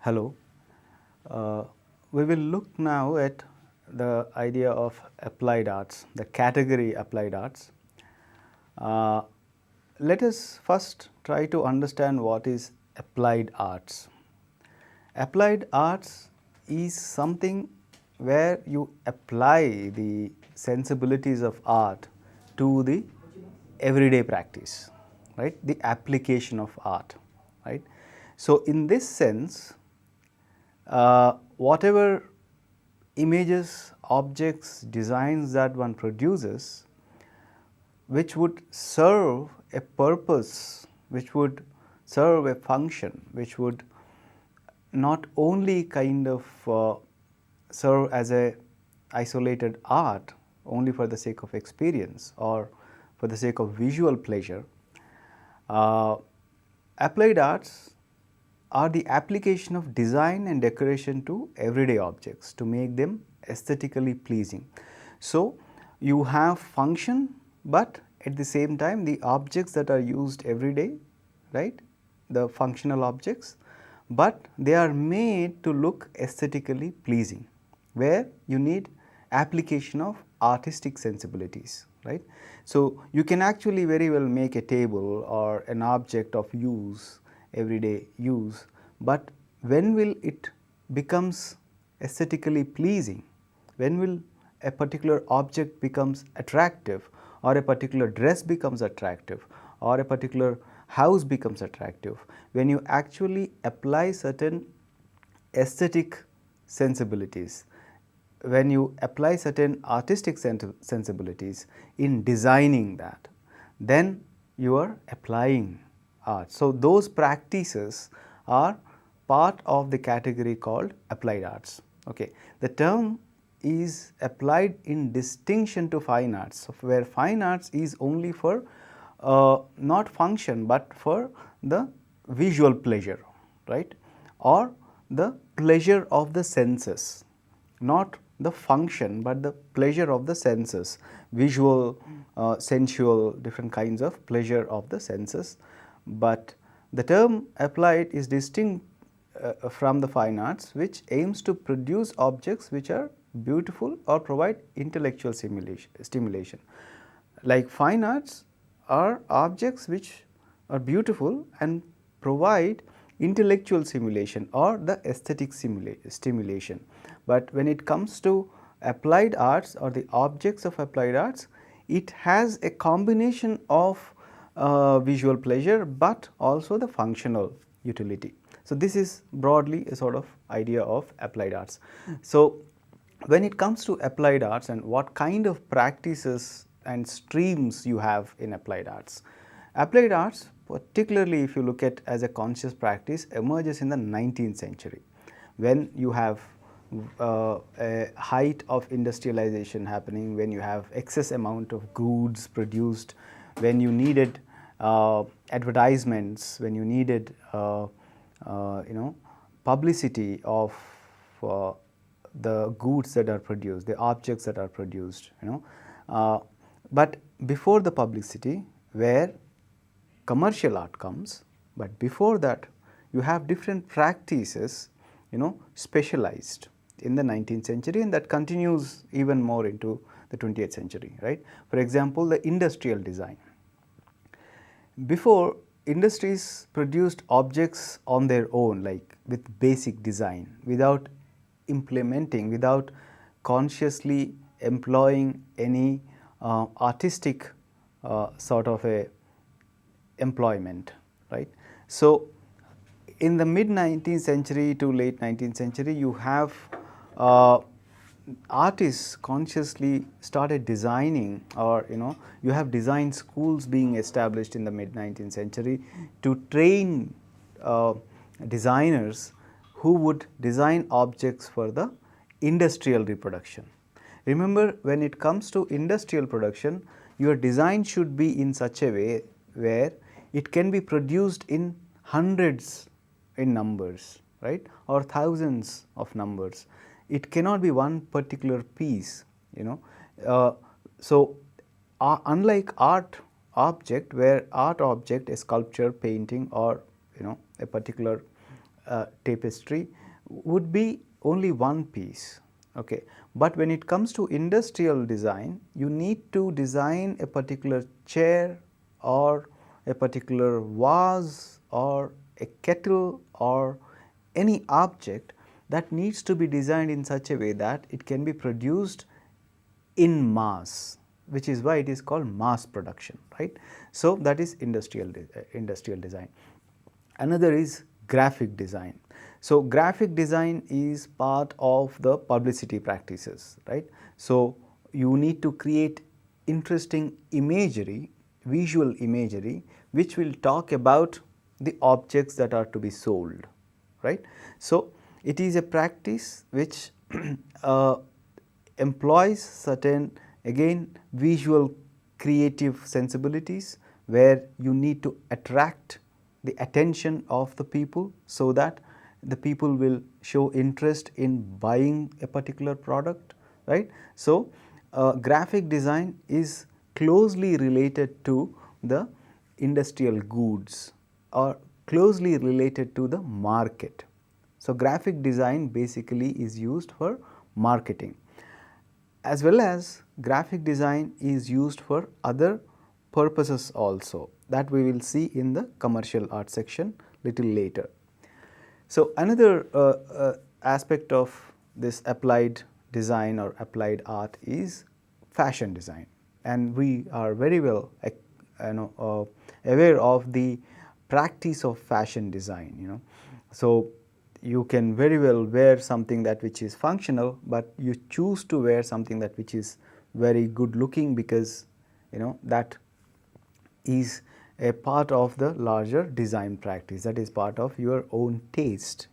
Hello. We will look now at the idea of applied arts, the category applied arts. Let us first try to understand what is applied arts. Applied arts is something where you apply the sensibilities of art to the everyday practice, right? The application of art, right? So, in this sense, whatever images, objects, designs that one produces, which would serve a purpose, which would serve a function, which would not only kind of serve as a isolated art only for the sake of experience or for the sake of visual pleasure. Applied arts are the application of design and decoration to everyday objects to make them aesthetically pleasing. So, you have function, but at the same time the objects that are used every day, right, the functional objects, but they are made to look aesthetically pleasing, where you need application of artistic sensibilities, right. So, you can actually very well make a table or an object of use, everyday use, but when will it becomes aesthetically pleasing? When will a particular object becomes attractive, or a particular dress becomes attractive, or a particular house becomes attractive? When you actually apply certain aesthetic sensibilities, when you apply certain artistic sensibilities in designing that, then you are applying art. So, those practices are part of the category called applied arts. Okay. The term is applied in distinction to fine arts, where fine arts is only for not function, but for the visual pleasure, right, or the pleasure of the senses, not the function, but the pleasure of the senses, visual, sensual, different kinds of pleasure of the senses. But the term applied is distinct from the fine arts, which aims to produce objects which are beautiful or provide intellectual stimulation. Like fine arts are objects which are beautiful and provide intellectual stimulation or the aesthetic stimulation. But when it comes to applied arts or the objects of applied arts, it has a combination of visual pleasure, but also the functional utility. So, this is broadly a sort of idea of applied arts. So, when it comes to applied arts and what kind of practices and streams you have in applied arts, particularly if you look at as a conscious practice, emerges in the 19th century, when you have a height of industrialization happening, when you have excess amount of goods produced, when you needed advertisements, when you needed publicity of the goods that are produced, the objects that are produced, but before the publicity, where commercial art comes, but before that you have different practices, specialized in the 19th century, and that continues even more into the 20th century, right. For example, the industrial design. Before, industries produced objects on their own, like with basic design, without implementing, without consciously employing any artistic sort of a employment, right. So, in the mid 19th century to late 19th century, you have artists consciously started designing, or you have design schools being established in the mid 19th century to train designers who would design objects for the industrial reproduction. Remember, when it comes to industrial production, your design should be in such a way where it can be produced in hundreds in numbers, right, or thousands of numbers. It cannot be one particular piece, So, unlike art object, where art object, a sculpture, painting, or a particular tapestry would be only one piece. Okay. But when it comes to industrial design, you need to design a particular chair or a particular vase or a kettle or any object that needs to be designed in such a way that it can be produced in mass, which is why it is called mass production, right. So, that is industrial design. Another is graphic design. So, graphic design is part of the publicity practices, right. So, you need to create interesting imagery, visual imagery, which will talk about the objects that are to be sold, right. So, it is a practice which employs certain, again, visual creative sensibilities, where you need to attract the attention of the people, so that the people will show interest in buying a particular product, right. So, graphic design is closely related to the industrial goods or closely related to the market. So, graphic design basically is used for marketing, as well as graphic design is used for other purposes also, that we will see in the commercial art section little later. So, another aspect of this applied design or applied art is fashion design, and we are very well aware of the practice of fashion design. So, you can very well wear something that which is functional, but you choose to wear something that which is very good looking, because that is a part of the larger design practice, that is part of your own taste.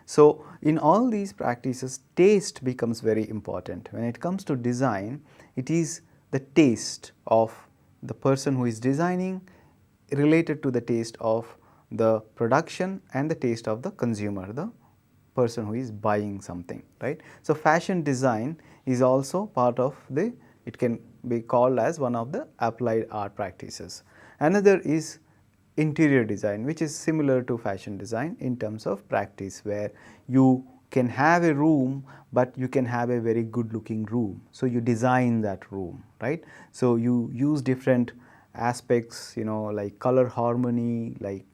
So, in all these practices, taste becomes very important. When it comes to design, it is the taste of the person who is designing related to the taste of the production and the taste of the consumer, the person who is buying something, right. So, fashion design is also part of the, it can be called as one of the applied art practices. Another is interior design, which is similar to fashion design in terms of practice, where you can have a room, but you can have a very good looking room. So, you design that room, right. So, you use different aspects, like color harmony, like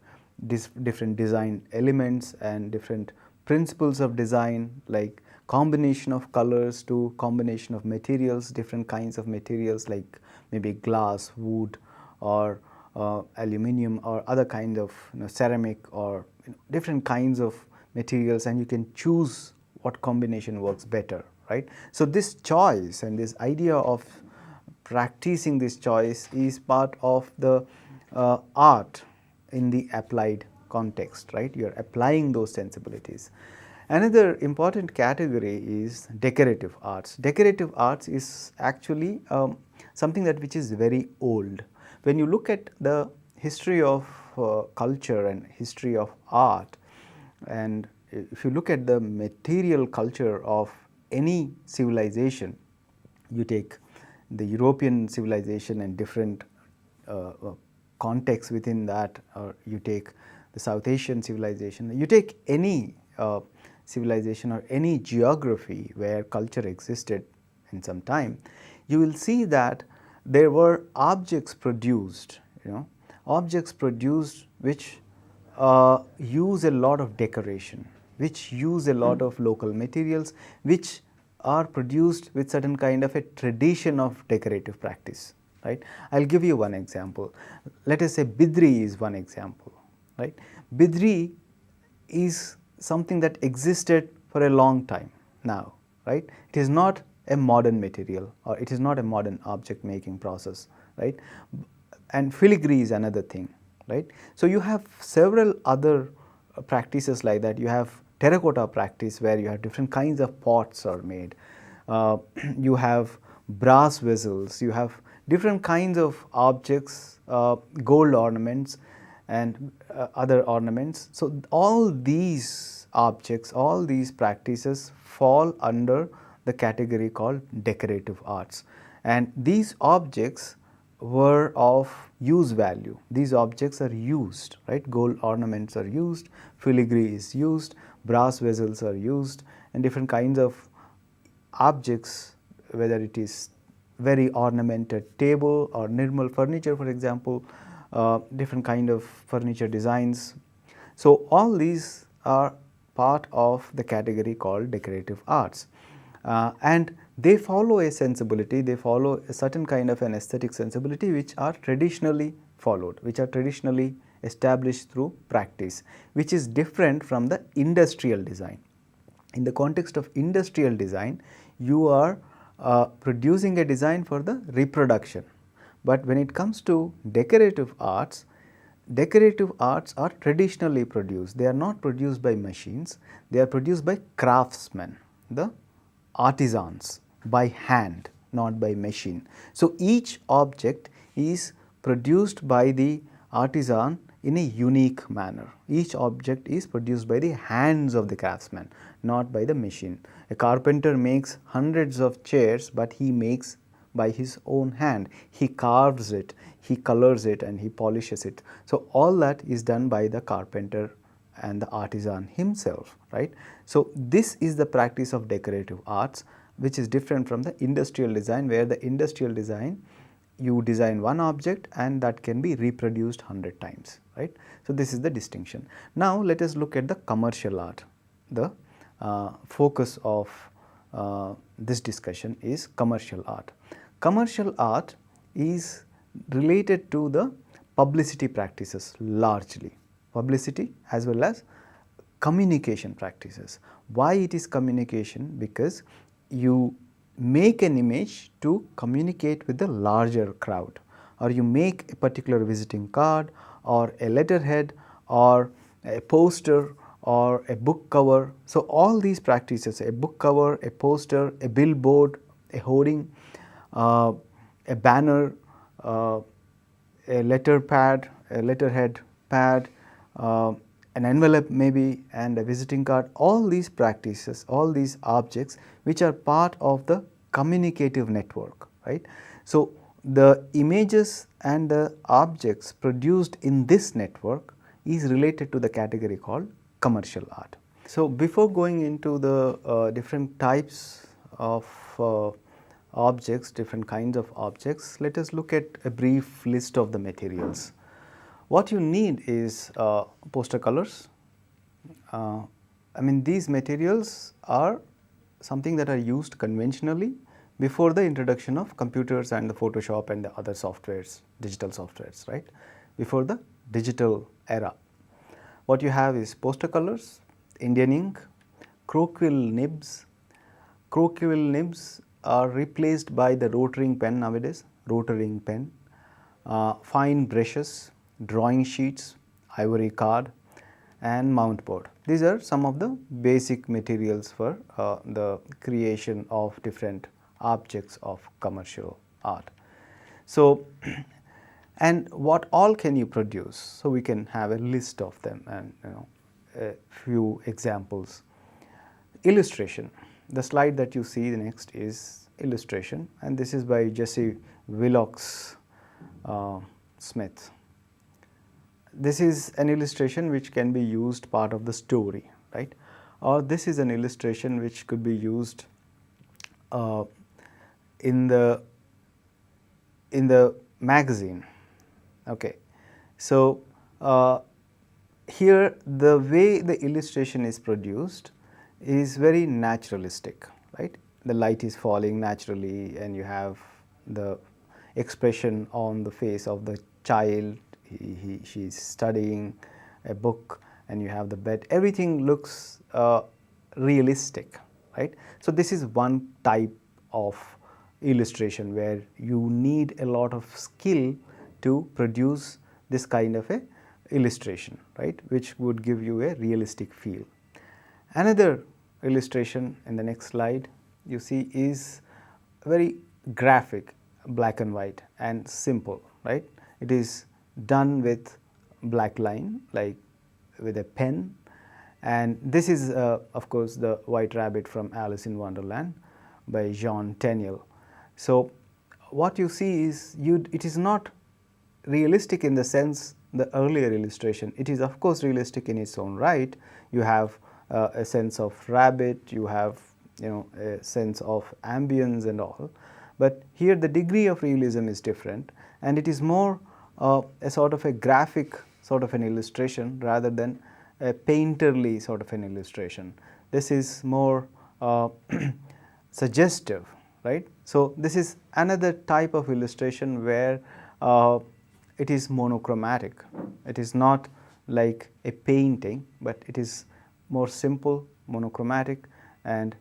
different design elements and different principles of design, like combination of colors to combination of materials, different kinds of materials like maybe glass, wood, or aluminum, or other kind of ceramic, or different kinds of materials, and you can choose what combination works better, right. So, this choice and this idea of practicing this choice is part of the art in the applied context, right. You are applying those sensibilities. Another important category is decorative arts. Decorative arts is actually something that which is very old. When you look at the history of culture and history of art, and if you look at the material culture of any civilization, you take the European civilization and different contexts within that, or you take the South Asian civilization, you take any civilization or any geography where culture existed in some time, you will see that there were objects produced, objects produced which use a lot of decoration, which use a lot of local materials, which are produced with certain kind of a tradition of decorative practice, right. I will give you one example. Let us say bidri is one example, right. Bidri is something that existed for a long time now, right. It is not a modern material, or it is not a modern object making process, right. And filigree is another thing, right. So, you have several other practices like that. You have terracotta practice, where you have different kinds of pots are made. You have brass vessels, you have different kinds of objects, gold ornaments and other ornaments. So, all these objects, all these practices fall under the category called decorative arts, and these objects were of use value. These objects are used, right? Gold ornaments are used, filigree is used, brass vessels are used, and different kinds of objects, whether it is very ornamented table or normal furniture, for example, different kind of furniture designs. So, all these are part of the category called decorative arts, and they follow a sensibility, they follow a certain kind of an aesthetic sensibility which are traditionally followed, which are traditionally established through practice, which is different from the industrial design. In the context of industrial design, you are producing a design for the reproduction, but when it comes to decorative arts are traditionally produced. They are not produced by machines, they are produced by craftsmen, the artisans, by hand, not by machine. So, each object is produced by the artisan in a unique manner. Each object is produced by the hands of the craftsman, not by the machine. A carpenter makes hundreds of chairs, but he makes by his own hand. He carves it, he colors it, and he polishes it. So, all that is done by the carpenter and the artisan himself, right. So, this is the practice of decorative arts, which is different from the industrial design, where the industrial design you design one object and that can be reproduced 100 times, right. So, this is the distinction. Now, let us look at the commercial art. The focus of this discussion is commercial art. Commercial art is related to the publicity practices largely, publicity as well as communication practices. Why it is communication? Because you make an image to communicate with the larger crowd, or you make a particular visiting card or a letterhead or a poster or a book cover. So, all these practices, a book cover, a poster, a billboard, a hoarding, a banner, a letter pad, a letterhead pad, an envelope maybe, and a visiting card, all these practices, all these objects which are part of the communicative network, right. So, the images and the objects produced in this network is related to the category called commercial art. So, before going into the different types of objects, different kinds of objects, let us look at a brief list of the materials. What you need is poster colors. I mean, these materials are something that are used conventionally before the introduction of computers and the Photoshop and the other softwares, digital softwares, right, before the digital era. What you have is poster colors, Indian ink, croquill nibs. Croquill nibs are replaced by the rotary ink pen nowadays, rotary ink pen, fine brushes, drawing sheets, ivory card, and mount board. These are some of the basic materials for the creation of different objects of commercial art. So, and what all can you produce? So, we can have a list of them and a few examples. Illustration. The slide that you see next is illustration, and this is by 𝗬𝗎-Willox-Smith. This is an illustration which can be used part of the story, right, or this is an illustration which could be used in the magazine. Okay. So, here the way the illustration is produced is very naturalistic, right. The light is falling naturally and you have the expression on the face of the child, she is studying a book, and you have the bed, everything looks realistic, right. So, this is one type of illustration where you need a lot of skill to produce this kind of a illustration, right, which would give you a realistic feel. Another illustration in the next slide you see is very graphic, black and white and simple, right. It is done with black line, like with a pen, and this is of course the White Rabbit from Alice in Wonderland by Jean Tenniel. So, what you see is it is not realistic in the sense the earlier illustration. It is of course realistic in its own right. You have a sense of rabbit, you have a sense of ambience and all, but here the degree of realism is different, and it is more a sort of a graphic sort of an illustration rather than a painterly sort of an illustration. This is more suggestive, right. So, this is another type of illustration where it is monochromatic. It is not like a painting, but it is more simple, monochromatic, and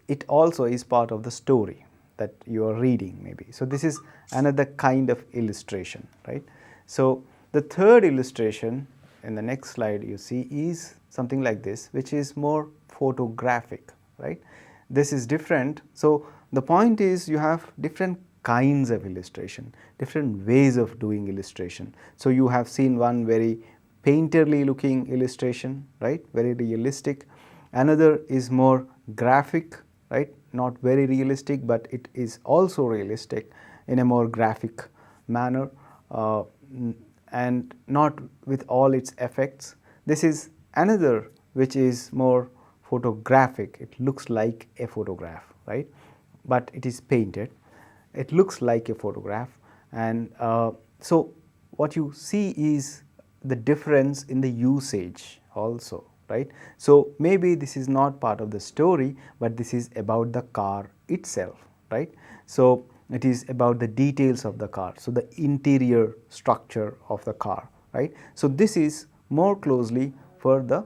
it also is part of the story that you are reading maybe. So, this is another kind of illustration, right. So, the third illustration in the next slide you see is something like this, which is more photographic, right. This is different. So, the point is you have different kinds of illustration, different ways of doing illustration. So, you have seen one very painterly looking illustration, right, very realistic. Another is more graphic, right, not very realistic, but it is also realistic in a more graphic manner and not with all its effects. This is another which is more photographic. It looks like a photograph, right, but it is painted. It looks like a photograph, and so what you see is the difference in the usage also, right. So, maybe this is not part of the story, but this is about the car itself, right. So, it is about the details of the car, so the interior structure of the car, right. So, this is more closely for the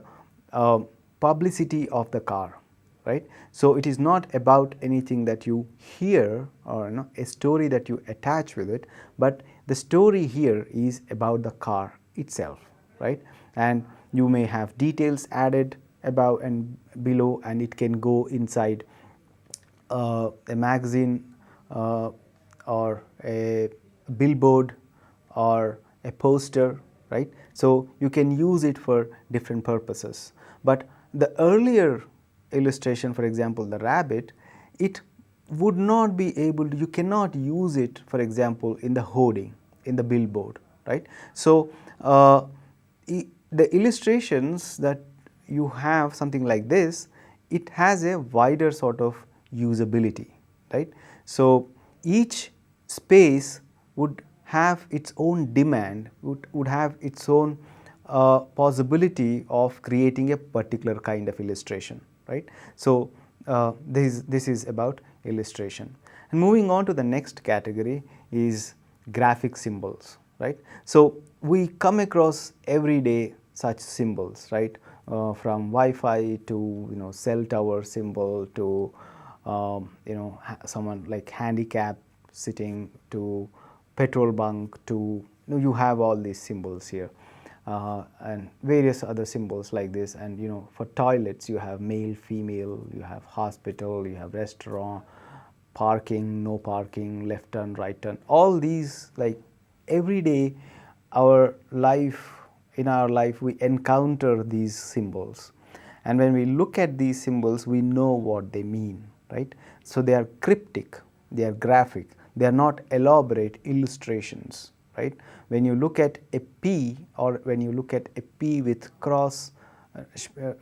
publicity of the car, right. So, it is not about anything that you hear or a story that you attach with it, but the story here is about the car itself, right, and you may have details added above and below, and it can go inside a magazine or a billboard or a poster, right. So, you can use it for different purposes, but the earlier illustration, for example, the rabbit, it would not be able to, you cannot use it, for example, in the hoarding, in the billboard, right. So, the illustrations that you have something like this, it has a wider sort of usability, right. So, each space would have its own demand, would have its own possibility of creating a particular kind of illustration, right. So, this is about illustration. And moving on to the next category is graphic symbols, right. So, we come across every day such symbols, right, from Wi-Fi to cell tower symbol to someone like handicap sitting to petrol bunk to you have all these symbols here. And various other symbols like this, and for toilets you have male, female, you have hospital, you have restaurant, parking, no parking, left turn, right turn, all these, like every day in our life we encounter these symbols, and when we look at these symbols we know what they mean, right. So, they are cryptic, they are graphic, they are not elaborate illustrations, right. When you look at a P, or when you look at a P with cross, you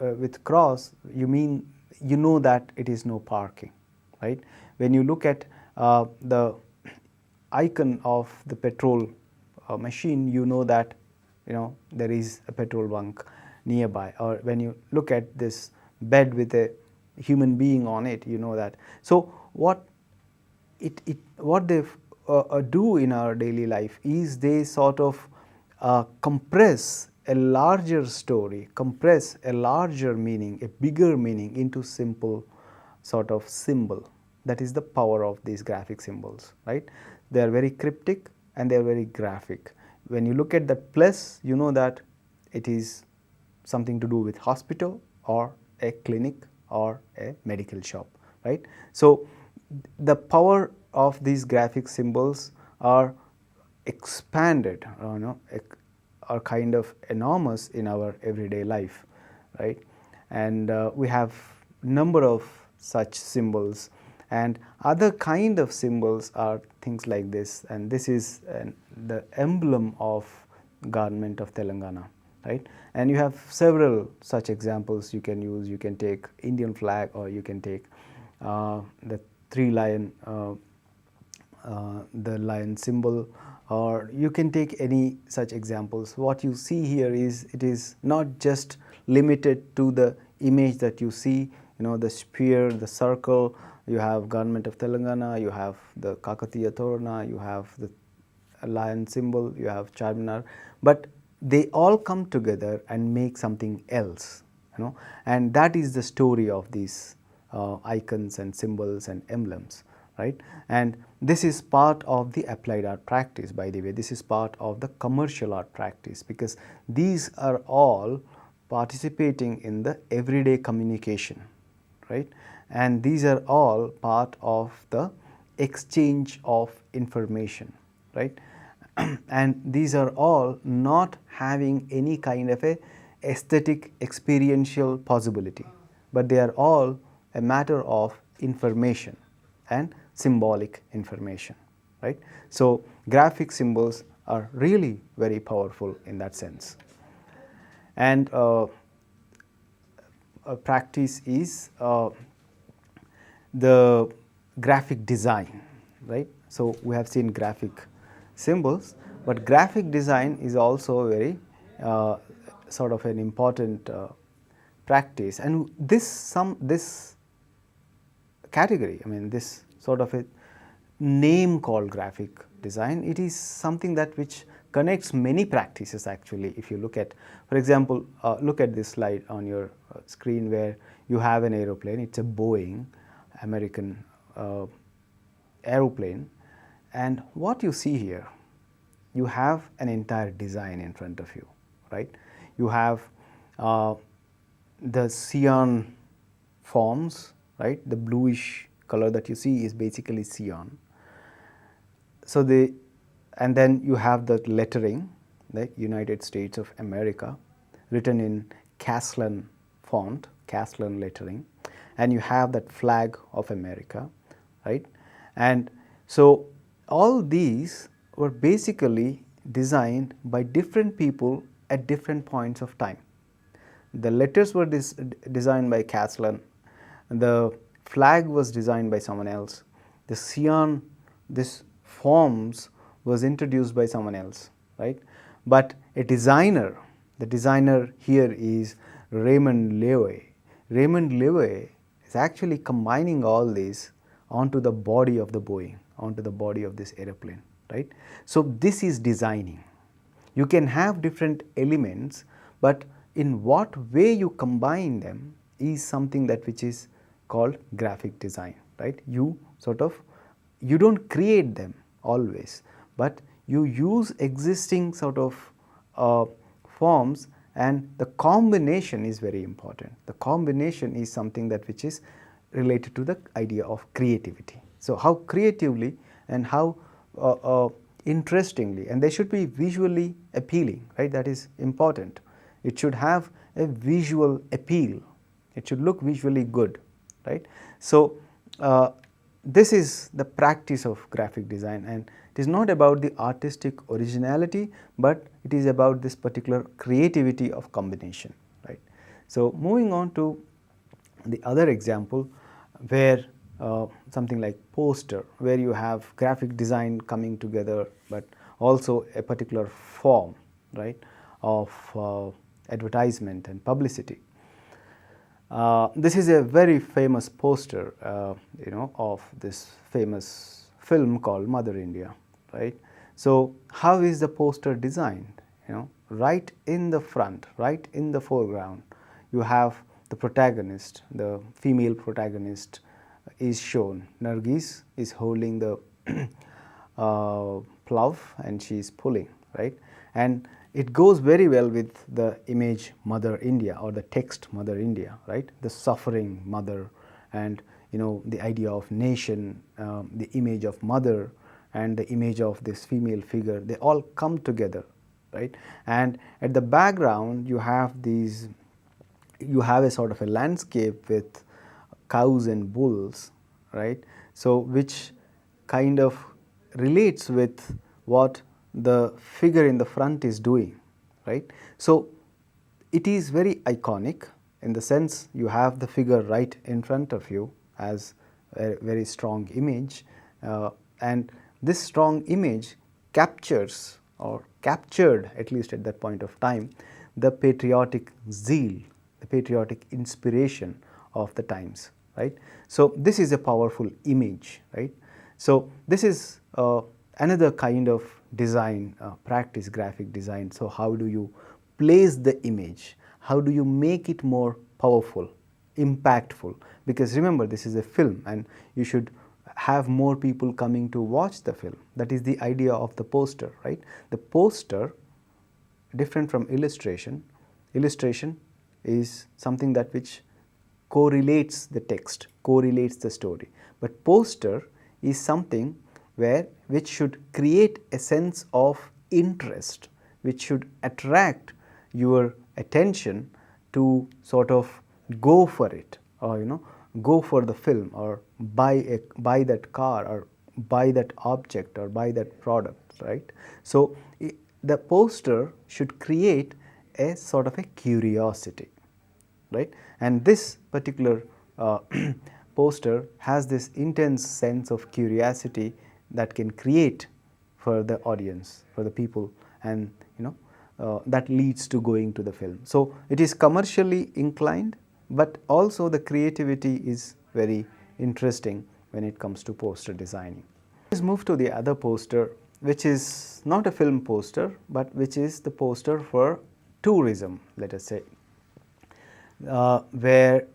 know that it is no parking, right. When you look at the icon of the petrol machine, you know that there is a petrol bunk nearby, or when you look at this bed with a human being on it, you know that. So, what they do in our daily life is they sort of compress a larger story, compress a larger meaning, a bigger meaning into simple sort of symbol. That is the power of these graphic symbols, right. They are very cryptic and they are very graphic. When you look at the plus, you know that it is something to do with hospital or a clinic or a medical shop, right. So, the power of these graphic symbols are expanded, are kind of enormous in our everyday life, right. And we have number of such symbols, And other kind of symbols are things like this, and this is the emblem of government of Telangana, right? And you have several such examples you can use. You can take Indian flag, or you can take the three lion, the lion symbol, or you can take any such examples. What you see here is, it is not just limited to the image that you see, the sphere, the circle. You have government of Telangana, you have the Kakatiya Torana, you have the lion symbol, you have Charminar, but they all come together and make something else, and that is the story of these icons and symbols and emblems, right? And this is part of the applied art practice, by the way. This is part of the commercial art practice, because these are all participating in the everyday communication, right? And these are all part of the exchange of information, right? And these are all not having any kind of a aesthetic experiential possibility, but they are all a matter of information and symbolic information, right? So graphic symbols are really very powerful in that sense. And a practice is the graphic design, right? So we have seen graphic symbols, but graphic design is also very sort of an important practice. And this category, I mean, this sort of a name called graphic design, it is something that which connects many practices actually. If you look at, for example, look at this slide on your screen where you have an aeroplane. It's a Boeing American aeroplane, and what you see here, you have an entire design in front of you, right? You have the cyan forms, right? The bluish color that you see is basically cyan. So and then you have the lettering, the United States of America, written in Caslon font, Caslon lettering, and you have that flag of America, right? And so all these were basically designed by different people at different points of time. The letters were designed by Caslon, the flag was designed by someone else, the cyan, this forms was introduced by someone else, right? But a designer, the designer here is Raymond Loewy. Raymond Loewy is actually combining all these onto the body of the Boeing, onto the body of this aeroplane, right? So this is designing. You can have different elements, but in what way you combine them is something that which is called graphic design, right? You don't create them always, but you use existing sort of forms, and the combination is very important. The combination is something that which is related to the idea of creativity. So how creatively and how interestingly, and they should be visually appealing, right? That is important. It should have a visual appeal. It should look visually good, right? So this is the practice of graphic design, and it is not about the artistic originality, but it is about this particular creativity of combination, right? So moving on to the other example, where something like poster, where you have graphic design coming together, but also a particular form, right, of advertisement and publicity. This is a very famous poster, of this famous film called Mother India, right? So how is the poster designed? Right in the front, right in the foreground, you have the protagonist, the female protagonist is shown. Nargis is holding the plough and she is pulling, right? And it goes very well with the image Mother India, or the text Mother India, right? The suffering mother, and the idea of nation, the image of mother and the image of this female figure, they all come together, right? And at the background you have a sort of a landscape with cows and bulls, right? so which kind of relates with what the figure in the front is doing, right. So it is very iconic in the sense you have the figure right in front of you as a very strong image, and this strong image captures or captured, at least at that point of time, the patriotic zeal, the patriotic inspiration of the times, right. So this is a powerful image, right. So this is another kind of design practice, graphic design. So how do you place the image? How do you make it more powerful, impactful? Because remember, this is a film and you should have more people coming to watch the film. That is the idea of the poster, right. The poster, different from illustration, illustration is something that which correlates the text, correlates the story. But poster is something which should create a sense of interest, which should attract your attention to sort of go for it, or go for the film, or buy that car, or buy that object, or buy that product, right. So the poster should create a sort of a curiosity, right. And this particular poster has this intense sense of curiosity that can create for the audience, for the people, and that leads to going to the film. So it is commercially inclined, but also the creativity is very interesting when it comes to poster designing. Let's move to the other poster, which is not a film poster, but which is the poster for tourism, let us say, where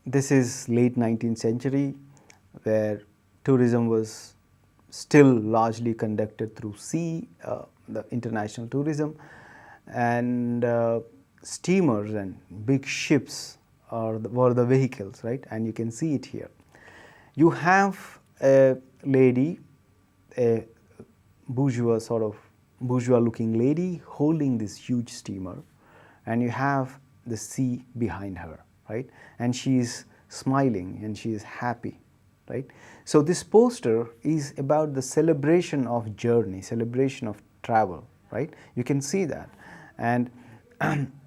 this is late 19th century, where tourism was still largely conducted through sea, the international tourism, and steamers and big ships were the vehicles, right. And you can see it here. You have a lady, a bourgeois looking lady holding this huge steamer, and you have the sea behind her, right, and she is smiling and she is happy, right. So this poster is about the celebration of journey, celebration of travel, right. You can see that, and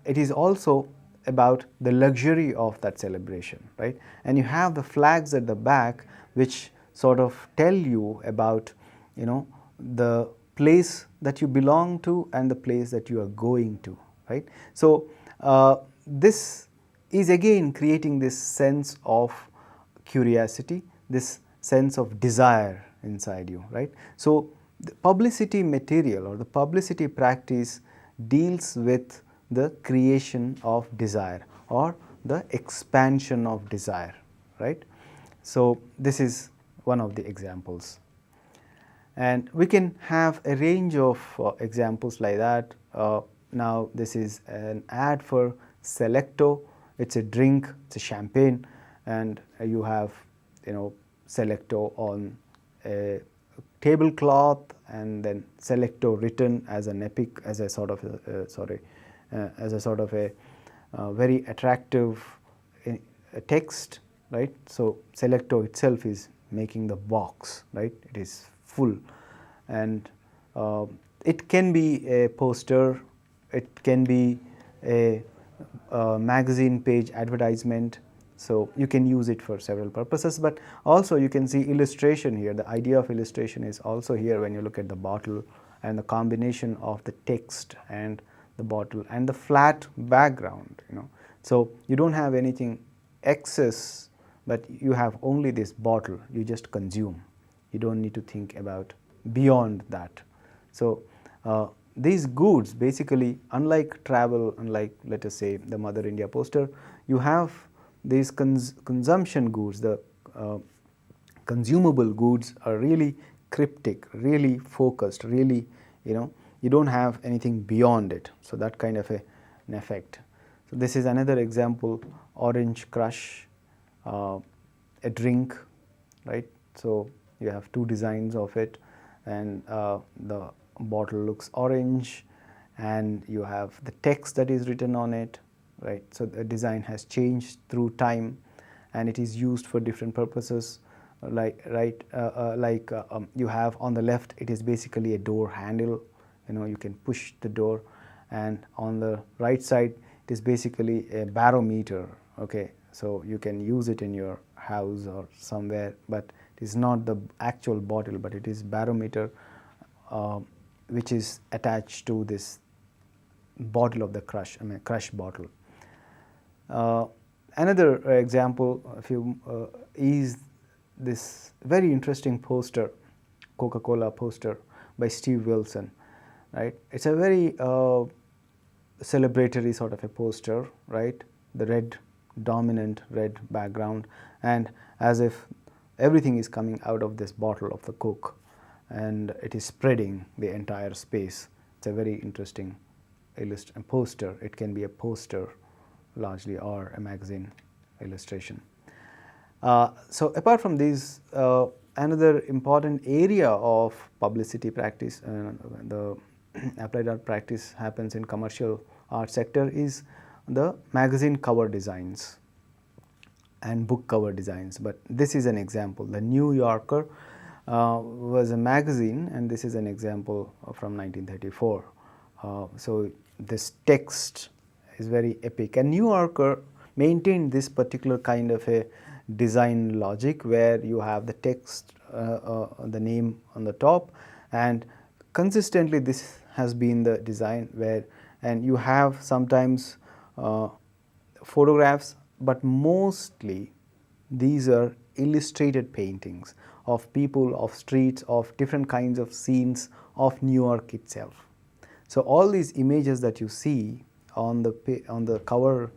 it is also about the luxury of that celebration, right. And you have the flags at the back which sort of tell you about the place that you belong to and the place that you are going to, right. So this is again creating this sense of curiosity, this sense of desire inside you, right. So the publicity material or the publicity practice deals with the creation of desire or the expansion of desire, right. So this is one of the examples, and we can have a range of examples like that. Now this is an ad for Selecto. It's a drink, it's a champagne, and you have Selecto on a tablecloth, and then Selecto written as an epic, as a sort of a very attractive text, right. So Selecto itself is making the box, right. It is full, and it can be a poster, it can be a magazine page advertisement. So you can use it for several purposes, but also you can see illustration here. The idea of illustration is also here when you look at the bottle and the combination of the text and the bottle and the flat background, So you don't have anything excess, but you have only this bottle, you just consume. You don't need to think about beyond that. So these goods basically, unlike travel, unlike let us say the Mother India poster, you have these consumption goods, the consumable goods are really cryptic, really focused, really you don't have anything beyond it. So that kind of an effect. So this is another example, Orange Crush, a drink, right. So you have two designs of it, and the bottle looks orange, and you have the text that is written on it, right. So the design has changed through time, and it is used for different purposes. you have on the left, it is basically a door handle, you can push the door, and on the right side it is basically a barometer. Okay, so you can use it in your house or somewhere, but it is not the actual bottle, but it is barometer which is attached to this bottle of the crush bottle. Another example is this very interesting poster, Coca-Cola poster by Steve Wilson, right? It's a very celebratory sort of a poster, right? The dominant red background, and as if everything is coming out of this bottle of the Coke, and it is spreading the entire space. It's a very interesting poster. It can be a poster largely, or a magazine illustration. So apart from these, another important area of publicity practice, the applied art practice happens in commercial art sector, is the magazine cover designs and book cover designs. But this is an example. The New Yorker was a magazine, and this is an example from 1934. So this text is very epic, and New Yorker maintained this particular kind of a design logic where you have the text, the name on the top, and consistently this has been the design where, and you have sometimes photographs, but mostly these are illustrated paintings of people, of streets, of different kinds of scenes of New York itself. So all these images that you see on the cover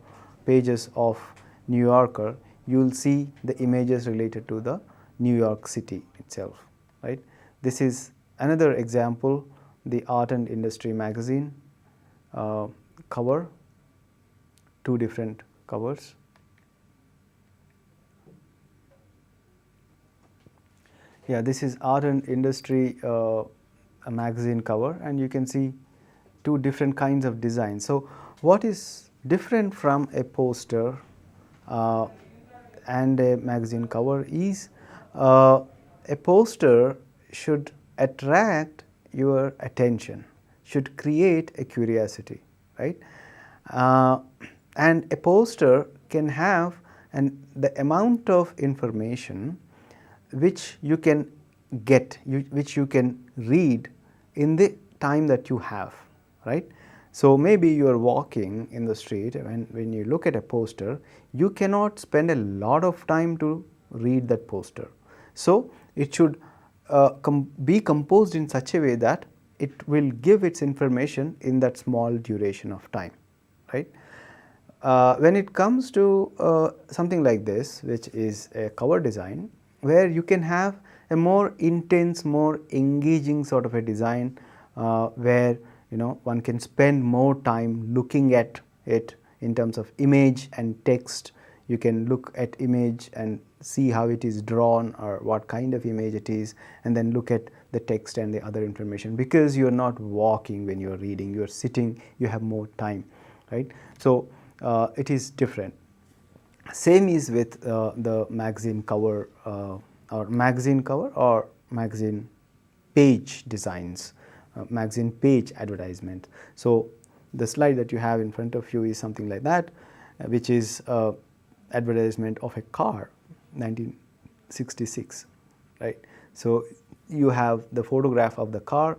pages of New Yorker, you will see the images related to the New York City itself, right? This is another example, the Art and Industry magazine cover, two different covers. Yeah, this is Art and Industry a magazine cover, and you can see two different kinds of designs. So what is different from a poster and a magazine cover is a poster should attract your attention, should create a curiosity, right? And a poster can have the amount of information which you can get, which you can read in the time that you have, right? So maybe you are walking in the street, and when you look at a poster, you cannot spend a lot of time to read that poster. So it should be composed in such a way that it will give its information in that small duration of time, right? When it comes to something like this, which is a cover design, where you can have a more intense, more engaging sort of a design, where one can spend more time looking at it in terms of image and text. You can look at image and see how it is drawn or what kind of image it is, and then look at the text and the other information, because you are not walking when you are reading, you are sitting, you have more time, right? So it is different. Same is with the magazine cover or magazine page designs, magazine page advertisement. So the slide that you have in front of you is something like that, which is advertisement of a car, 1966, right? So you have the photograph of the car,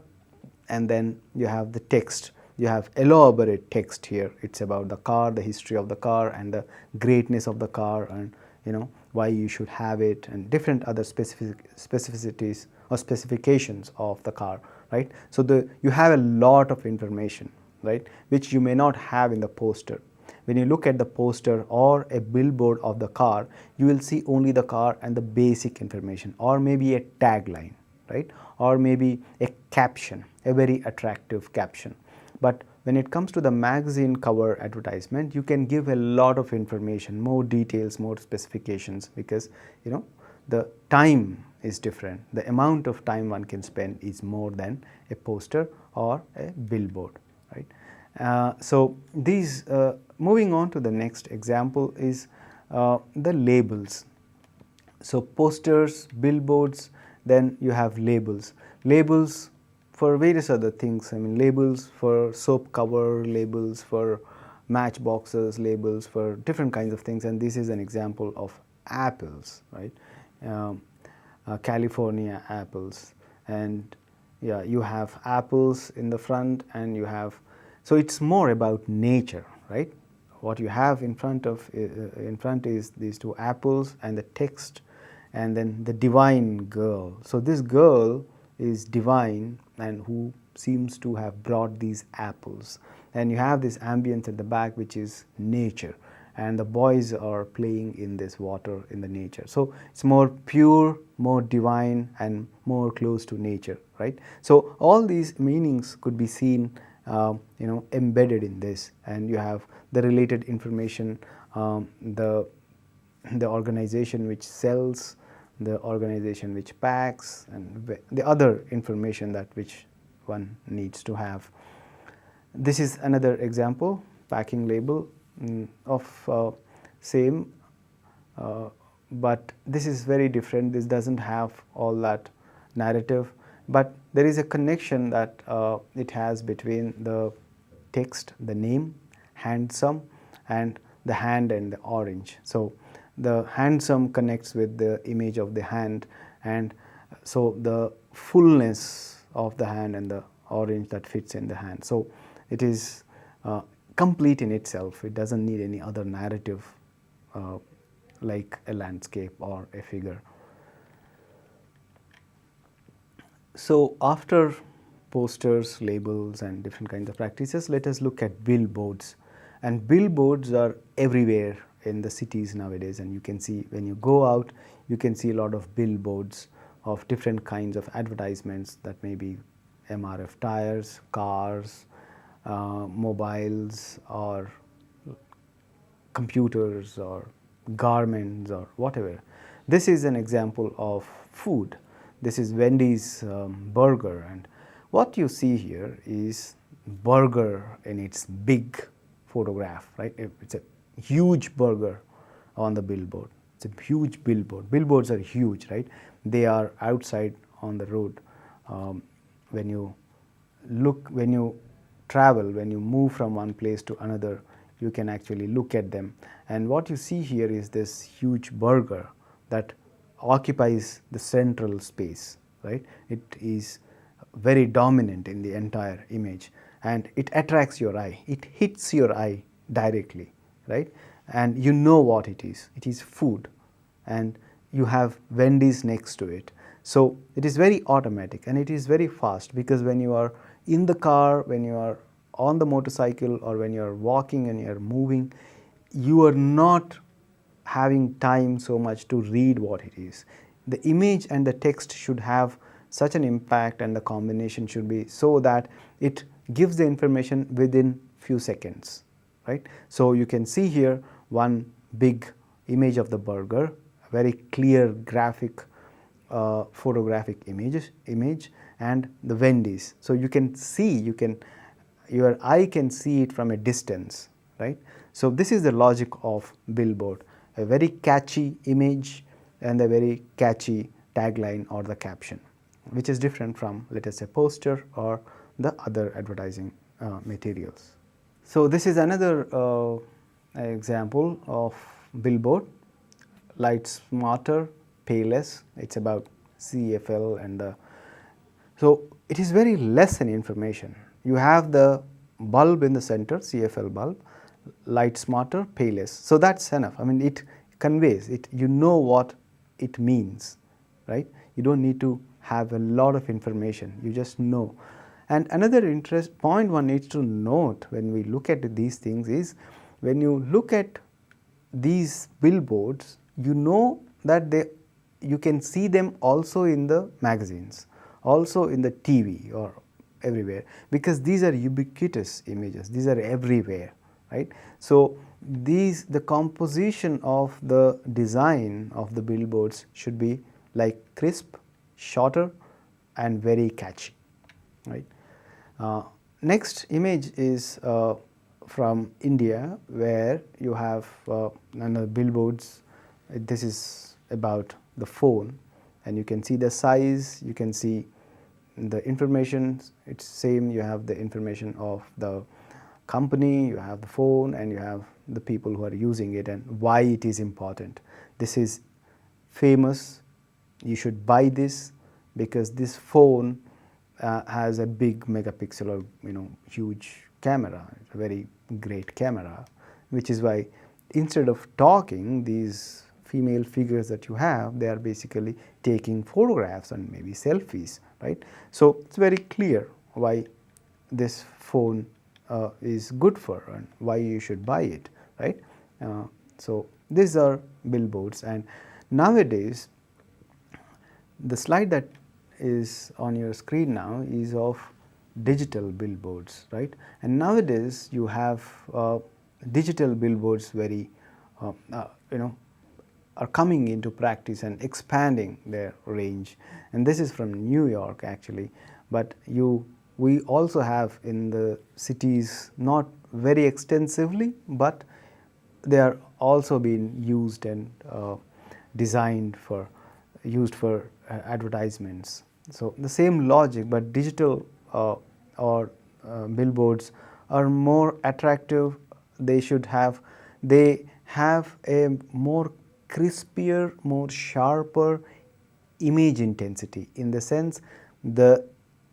and then you have the text. You have elaborate text here. It's about the car, the history of the car, and the greatness of the car, and why you should have it, and different other specificities or specifications of the car, right? So you have a lot of information, right, which you may not have in the poster. When you look at the poster or a billboard of the car, you will see only the car and the basic information, or maybe a tagline, right, or maybe a caption, a very attractive caption. But when it comes to the magazine cover advertisement, you can give a lot of information, more details, more specifications, because the time is different. The amount of time one can spend is more than a poster or a billboard, right? So these, moving on to the next example is the labels. So posters, billboards, then you have labels. Labels for various other things. I mean, labels for soap cover, labels for matchboxes, labels for different kinds of things. And this is an example of apples, right? California apples. And yeah, you have apples in the front, and you have, so it's more about nature, right? What you have in front is these two apples and the text, and then the divine girl. So this girl is divine, and who seems to have brought these apples. And you have this ambience at the back, which is nature, and the boys are playing in this water in the nature. So it's more pure, more divine, and more close to nature, right? So all these meanings could be seen embedded in this, and you have the related information, the organization which sells, the organization which packs, and the other information that which one needs to have. This is another example, packing label of same, but this is very different. This doesn't have all that narrative, but there is a connection that it has between the text, the name, handsome, and the hand and the orange. So the handsome connects with the image of the hand, and so the fullness of the hand and the orange that fits in the hand. So it is complete in itself. It doesn't need any other narrative like a landscape or a figure. So after posters, labels, and different kinds of practices, let us look at billboards. And billboards are everywhere in the cities nowadays, and you can see when you go out, you can see a lot of billboards of different kinds of advertisements, that may be MRF tires, cars, mobiles, or computers, or garments, or whatever. This is an example of food. This is Wendy's burger, and what you see here is burger in its big photograph, right? It's a huge burger on the billboard. It's a huge billboard. Billboards are huge, right? They are outside on the road. When you look, when you travel, when you move from one place to another, you can actually look at them. And what you see here is this huge burger that occupies the central space, right? It is very dominant in the entire image, and it attracts your eye. It hits your eye directly, right? And you know what it is. It is food, and you have Wendy's next to it. So it is very automatic, and it is very fast, because when you are in the car, when you are on the motorcycle, or when you are walking and you are moving, you are not having time so much to read what it is. The image and the text should have such an impact, and the combination should be so that it gives the information within few seconds, right? So you can see here one big image of the burger, a very clear graphic photographic image, and the Wendy's. So you can see, your eye can see it from a distance, right? So this is the logic of billboard, a very catchy image and a very catchy tagline or the caption, which is different from, let us say, poster or the other advertising materials. So this is another example of billboard, light smarter, pay less. It's about CFL and the, so it is very less in information. You have the bulb in the center, CFL bulb, light smarter, pay less. So that's enough. I mean, it conveys it. You know what it means, right? You don't need to have a lot of information. You just know. And another point one needs to note when we look at these things is, when you look at these billboards, you know that you can see them also in the magazines, also in the TV or everywhere, because these are ubiquitous images. These are everywhere, right? So the composition of the design of the billboards should be like crisp, shorter, and very catchy, right? Next image is from India, where you have another billboards. This is about the phone, and you can see the size, you can see the information, it's same, you have the information of the company, you have the phone, and you have the people who are using it and why it is important. This is famous, you should buy this because this phone has a big megapixel or huge camera, it's a very great camera, which is why instead of talking, these female figures that you have, they are basically taking photographs and maybe selfies, right? So it's very clear why this phone is good for and why you should buy it, right? So these are billboards, and nowadays the slide that is on your screen now is of digital billboards, right? And nowadays you have digital billboards very are coming into practice and expanding their range, and this is from New York actually, but we also have in the cities, not very extensively, but they are also being used and designed for advertisements. So the same logic, but digital or billboards are more attractive. They have a more crispier, more sharper image intensity, in the sense the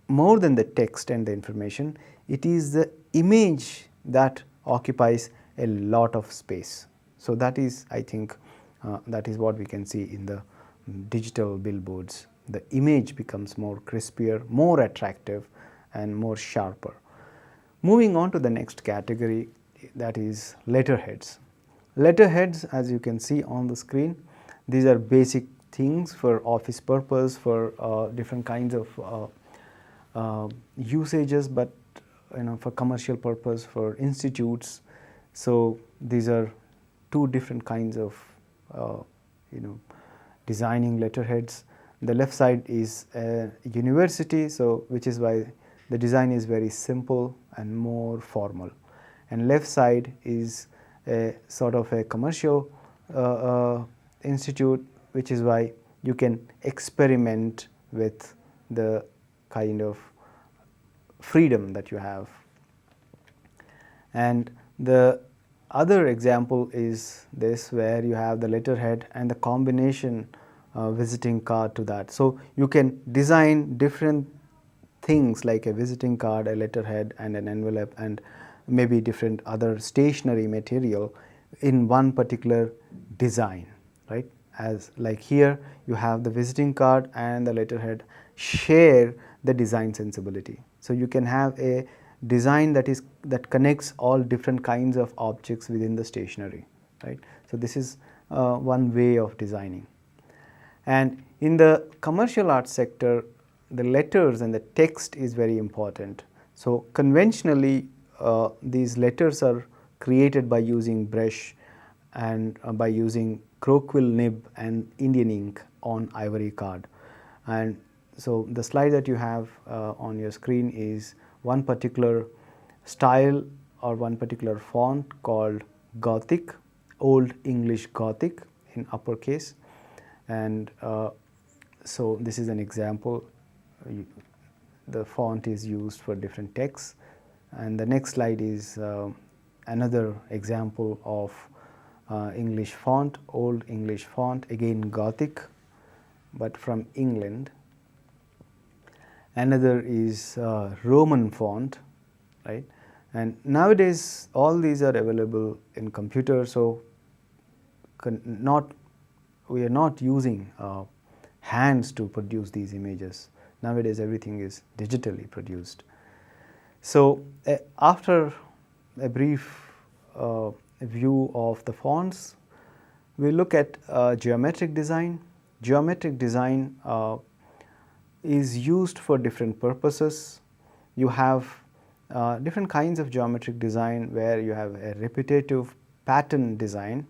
more than the text and the information, it is the image that occupies a lot of space. So that is, I think, that is what we can see in the digital billboards. The image becomes more crispier, more attractive, and more sharper. Moving on to the next category, that is letterheads. Letterheads, as you can see on the screen, these are basic things for office purpose, for different kinds of usages, but for commercial purpose, for institutes. So these are two different kinds of designing letterheads. The left side is a university, so which is why the design is very simple and more formal, and left side is a sort of a commercial institute, which is why you can experiment with the kind of freedom that you have. And the other example is this, where you have the letterhead and the combination visiting card to that. So you can design different things like a visiting card, a letterhead, and an envelope, and maybe different other stationery material in one particular design, right? As like here you have the visiting card and the letterhead share the design sensibility. So you can have a design that connects all different kinds of objects within the stationery, right? So this is one way of designing. And in the commercial art sector, the letters and the text is very important. So conventionally, these letters are created by using brush and by using crocquill nib and Indian ink on ivory card. And so the slide that you have on your screen is one particular style or one particular font called Gothic, Old English Gothic in uppercase. And so this is an example. The font is used for different texts. And the next slide is another example of English font, Old English font, again Gothic, but from England. Another is Roman font, right? And nowadays all these are available in computers, so we are not using hands to produce these images. Nowadays everything is digitally produced. So after a brief view of the fonts, we look at geometric design. Geometric design is used for different purposes. You have different kinds of geometric design where you have a repetitive pattern design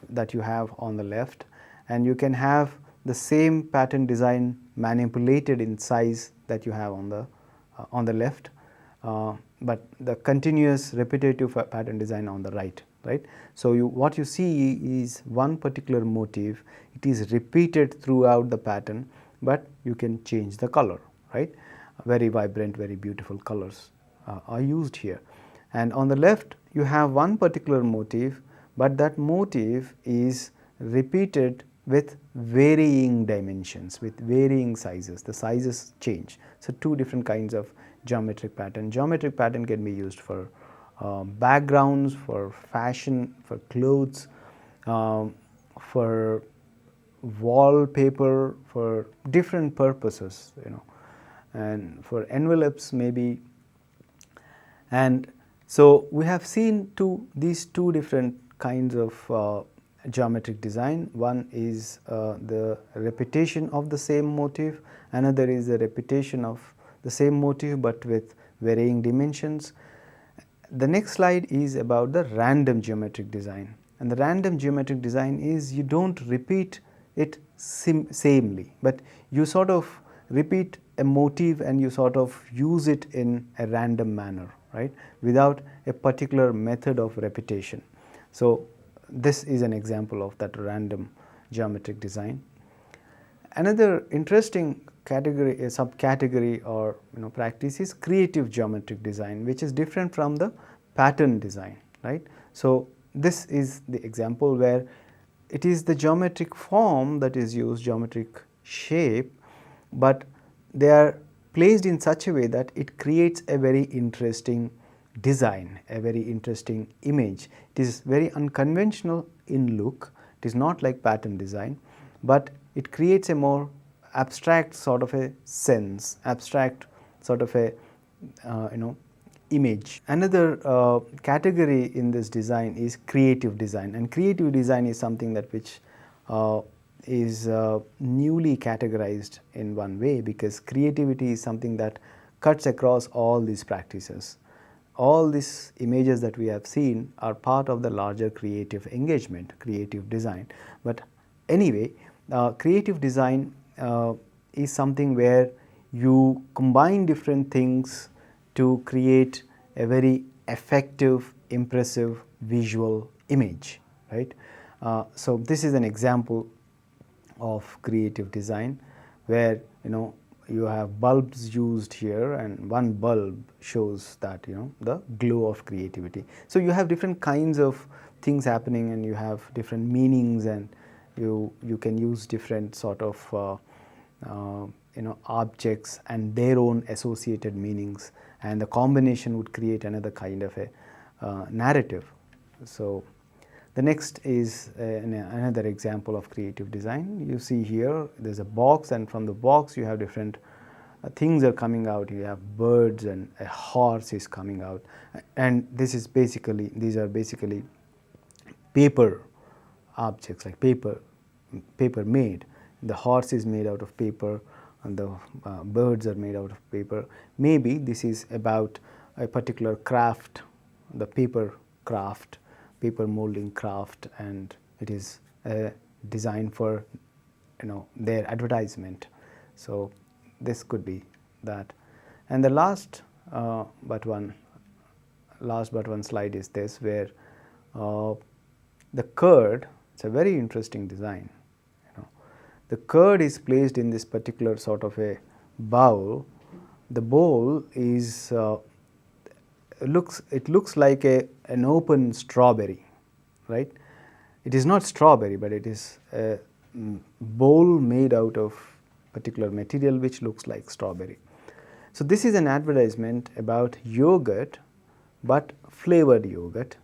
that you have on the left, and you can have the same pattern design manipulated in size that you have on the left, but the continuous repetitive pattern design on the right. right. So what you see is one particular motif, it is repeated throughout the pattern, but you can change the color, right. Very vibrant, very beautiful colors are used here. And on the left you have one particular motif, but that motif is repeated with varying dimensions, with varying sizes. The sizes change. So two different kinds of geometric pattern. Geometric pattern can be used for backgrounds, for fashion, for clothes, for wallpaper, for different purposes, and for envelopes maybe. And so we have seen these two different kinds of geometric design. One is the repetition of the same motif, another is the repetition of the same motif but with varying dimensions. The next slide is about the random geometric design, and the random geometric design is you don't repeat it samely, but you sort of repeat a motif and you sort of use it in a random manner, right, without a particular method of repetition. So this is an example of that random geometric design. Another interesting category, a subcategory or practice is creative geometric design, which is different from the pattern design, right. So this is the example where it is the geometric form that is used, geometric shape, but they are placed in such a way that it creates a very interesting design, a very interesting image. It is very unconventional in look, it is not like pattern design, but it creates a more abstract sort of a sense, abstract sort of a image. Another category in this design is creative design, and creative design is something that which is newly categorized in one way, because creativity is something that cuts across all these practices. All these images that we have seen are part of the larger creative engagement, creative design. But anyway, creative design is something where you combine different things to create a very effective, impressive visual image, right. So this is an example of creative design where you have bulbs used here, and one bulb shows that the glow of creativity. So you have different kinds of things happening, and you have different meanings, and you can use different sort of objects and their own associated meanings, and the combination would create another kind of a narrative. So the next is another example of creative design. You see here there is a box, and from the box you have different things are coming out. You have birds and a horse is coming out, and these are basically paper objects, like paper made. The horse is made out of paper and the birds are made out of paper. Maybe this is about a particular craft, the paper craft, paper molding craft, and it is a design for their advertisement. So this could be that. And the last but one slide is this, where the curd, it's a very interesting design. The curd is placed in this particular sort of a bowl. The bowl is it looks like an open strawberry, right. It is not strawberry, but it is a bowl made out of particular material which looks like strawberry. So this is an advertisement about yogurt, but flavored yogurt.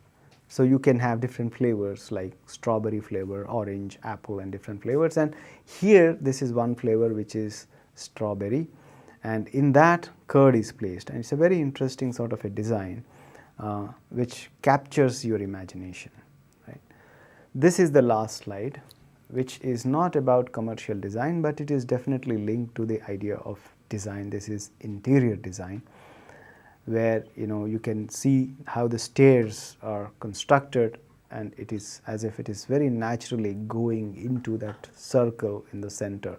So you can have different flavors like strawberry flavor, orange, apple, and different flavors. And here this is one flavor which is strawberry, and in that curd is placed, and it's a very interesting sort of a design which captures your imagination, right. This is the last slide, which is not about commercial design, but it is definitely linked to the idea of design. This is interior design, where you can see how the stairs are constructed, and it is as if it is very naturally going into that circle in the center,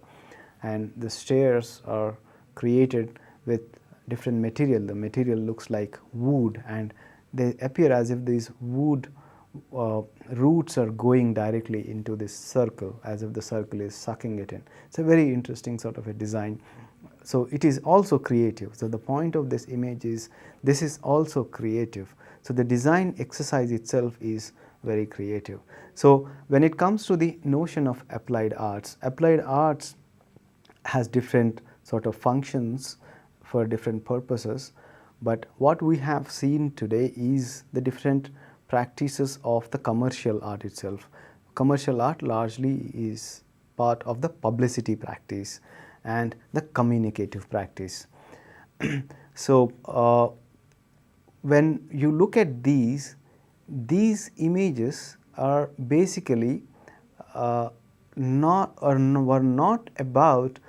and the stairs are created with different material. The material looks like wood, and they appear as if these wood roots are going directly into this circle as if the circle is sucking it in. It's a very interesting sort of a design. So it is also creative. So the point of this image is this is also creative. So the design exercise itself is very creative. So when it comes to the notion of applied arts has different sort of functions for different purposes, but what we have seen today is the different practices of the commercial art itself. Commercial art largely is part of the publicity practice and the communicative practice. So when you look at these images are basically were not about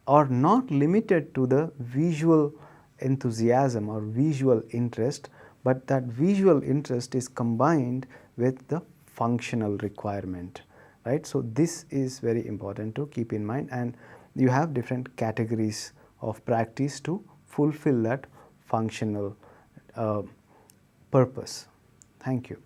or not limited to the visual enthusiasm or visual interest, but that visual interest is combined with the functional requirement, right. So this is very important to keep in mind, and you have different categories of practice to fulfill that functional purpose. Thank you.